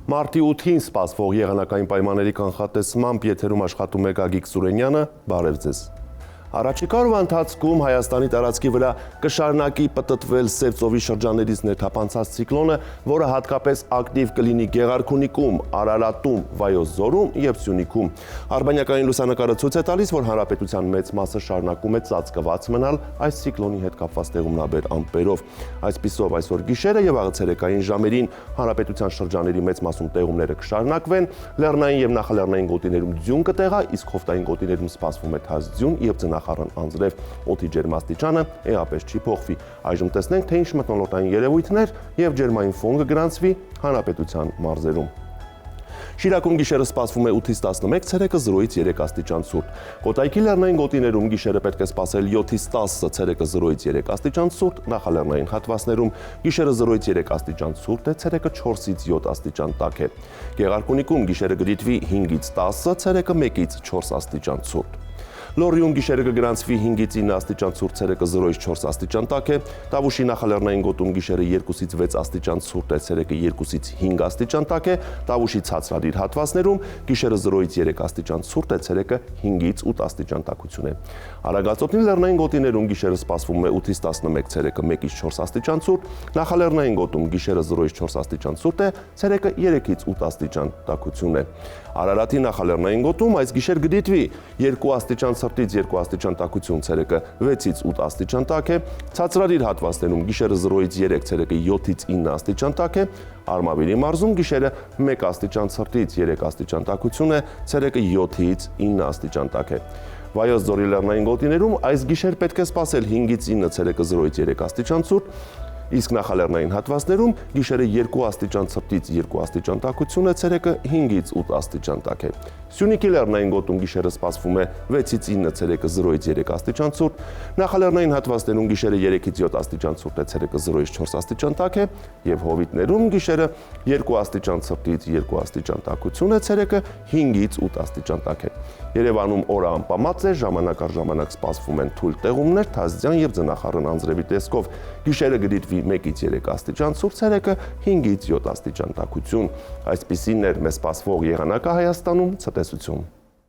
Մարտի 8-ին սպասվող եղանակային պայմանների կանխատեսմամբ եթերում աշխատում է Գագիկ Սուրենյանը, բարև ձեզ։ Առաջիկա օրվա ընթացքում Հայաստանի տարածքի վրա կշարունակի պտտվել Սև ծովի շրջաններից ներթափանցած ցիկլոնը, որը հատկապես ակտիվ կլինի Գեղարքունիքում, Արարատում, Վայոց ձորում եւ Սյունիքում։ Արբանյակային լուսանկարը ցույց է տալիս, որ հանրապետության մեծ մասը շարունակում է ծածկված մնալ այս ցիկլոնի հետ կապված տեղումնաբեր ամպերով։ Այսպիսով այսօր գիշերը եւ աղցերեկային ժամերին հանրապետության շրջանների մեծ մասում տեղումները կշարունակվեն, լեռնային եւ նախալեռնային գոտիներում ձյուն կտեղա, իսկ հովտային գոտիներում սպասվում է թազ ձյուն եւ խառն անձրև, օդի ջերմաստիճանը էապես չի փոխվի։ Այժմ տեսնենք, թե ինչ մթնոլորտային երևույթներ եւ ջերմային ֆոն կգրանցվի հանրապետության մարզերում։ Շիրակում գիշերը սպասվում է 8-ից 11, ցերեկը 0-ից 3 աստիճան ցուրտ։ Կոտայքի լեռնային գոտիներում գիշերը պետք է սպասել 7-ից 10, ցերեկը 0-ից 3 աստիճան ցուրտ, նախալեռնային հատվածներում գիշերը 0-ից 3 աստիճան ցուրտ է, ցերեկը 4-ից 7 աստիճան տաք է։ Գեղարքունիքում գիշերը կդիտվի 5-ից 10, ցերեկը 1-ից 4 աստիճան ցուրտ։ Լոռիում գիշերը կգրանցվի 5-ից 9 աստիճան ցուրտ, ցերեկը 0-ից 4 աստիճան տաք է, Տավուշի նախալեռնային գոտում գիշերը 2-ից 6 աստիճան ցուրտ է, ցերեկը 2-ից 5 աստիճան տաք է, Տավուշի ցածրադիր հատվածներում գիշերը 0-ից 3 աստիճան ցուրտ է, ցերեկը 5-ից 8 աստիճան տաքություն է։ Արագածոտնի լեռնային գոտիներում գիշերը սպասվում է 8-ից 11, ցերեկը 1-ից 4 աստիճան ցուրտ, նախալեռնային գոտում գիշերը 0-ից 4 աստիճան ցուրտ է, ցերեկը 3-ից 8 աստիճան տաքություն է։ Արարատի նախալեռնային գոտում այս գիշեր կդիտվի 2 աստիճան ցրտից 2 աստիճան տաքություն, ցերեկը 6-ից 8 աստիճան տաք է, ցածրադիր հատվածներում գիշերը 0-ից 3, ցերեկը 7-ից 9 աստիճան տաք է, Արմավիրի մարզում գիշերը 1 աստիճան ցրտից 3 աստիճան տաքություն է, ցերեկը 7-ից 9 աստիճան տաք է։ Վայոց ձորի լեռնային գոտիներում այս գիշեր պետք է սպասել 5-ից 9, ցերեկը 0-ից 3 աստիճան ցուրտ, իսկ նախալեռնային հատվածներում գիշերը 2 աստիճան ցրտից 2 աստիճան տաքություն է, ցերեկը 5-ից 8 աստիճան տաք է։ Սյունիքի լեռնային գոտում գիշերը սպասվում է 6-ից 9, ցերեկը 0-ից 3 աստիճան ցուրտ, նախալեռնային հատվածներում գիշերը 3-ից 7 աստիճան ցուրտ է, ցերեկը 0-ից 4 աստիճան տաք է, եւ Հովիտներում գիշերը 2 աստիճան ցրտից 2 աստիճան տաքություն է, ցերեկը 5-ից 8 աստիճան տաք է։ Երևանում օրը անպամած է, ժամանակ առ ժամանակ սպասվում են թույլ տեղումներ, թազձյան եւ ձնախառն անձրևի տեսքով։ Գիշերը կդիտվի 1-ից 3 աստիճան ցուրտ, ցերեկը 5-ից 7 աստիճան տաքություն։ Այսպիսին էր մեզ սպասվող եղանակը Հայաստանում, ցտեսություն։